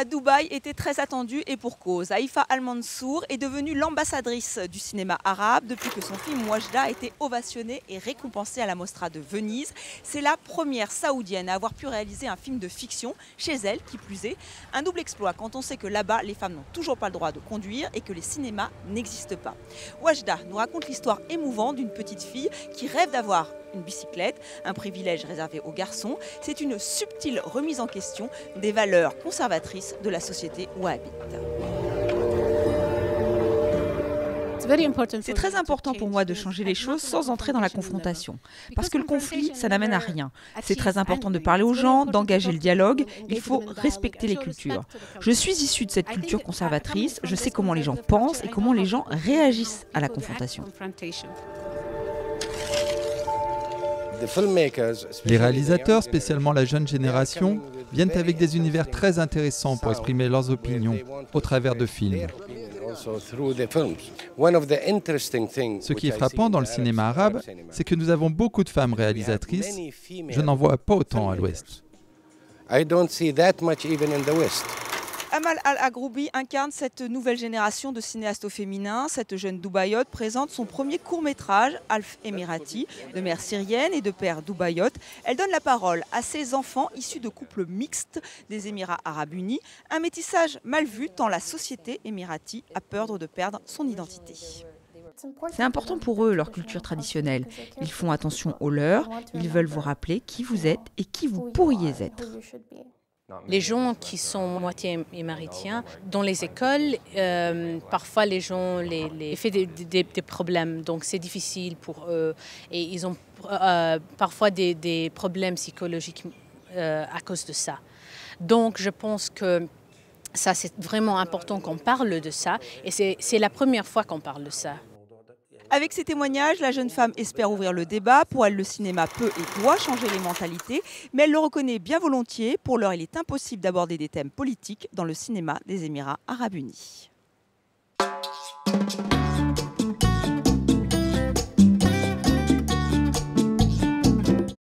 Dubaï était très attendue et pour cause. Haïfa Al-Mansour est devenue l'ambassadrice du cinéma arabe depuis que son film Wajda a été ovationné et récompensé à la Mostra de Venise. C'est la première saoudienne à avoir pu réaliser un film de fiction, chez elle qui plus est. Un double exploit quand on sait que là-bas, les femmes n'ont toujours pas le droit de conduire et que les cinémas n'existent pas. Wajda nous raconte l'histoire émouvante d'une petite fille qui rêve d'avoir une bicyclette, un privilège réservé aux garçons. C'est une subtile remise en question des valeurs conservatrices de la société wahhabite. C'est très important pour moi de changer les choses sans entrer dans la confrontation. Parce que le conflit, ça n'amène à rien. C'est très important de parler aux gens, d'engager le dialogue. Il faut respecter les cultures. Je suis issue de cette culture conservatrice. Je sais comment les gens pensent et comment les gens réagissent à la confrontation. Les réalisateurs, spécialement la jeune génération, viennent avec des univers très intéressants pour exprimer leurs opinions au travers de films. Ce qui est frappant dans le cinéma arabe, c'est que nous avons beaucoup de femmes réalisatrices. Je n'en vois pas autant à l'Ouest. Amal Al-Agroubi incarne cette nouvelle génération de cinéastes au féminin. Cette jeune Dubaïote présente son premier court-métrage, Alf Emirati, de mère syrienne et de père Dubaïote. Elle donne la parole à ses enfants issus de couples mixtes des Émirats arabes unis. Un métissage mal vu tant la société émirati a peur de perdre son identité. C'est important pour eux, leur culture traditionnelle. Ils font attention aux leurs, ils veulent vous rappeler qui vous êtes et qui vous pourriez être. Les gens qui sont moitié émiratiens, dans les écoles, parfois les gens les font des problèmes, donc c'est difficile pour eux. Et ils ont parfois des problèmes psychologiques à cause de ça. Donc je pense que ça c'est vraiment important qu'on parle de ça, et c'est la première fois qu'on parle de ça. Avec ces témoignages, la jeune femme espère ouvrir le débat. Pour elle, le cinéma peut et doit changer les mentalités, mais elle le reconnaît bien volontiers. Pour l'heure, il est impossible d'aborder des thèmes politiques dans le cinéma des Émirats arabes unis.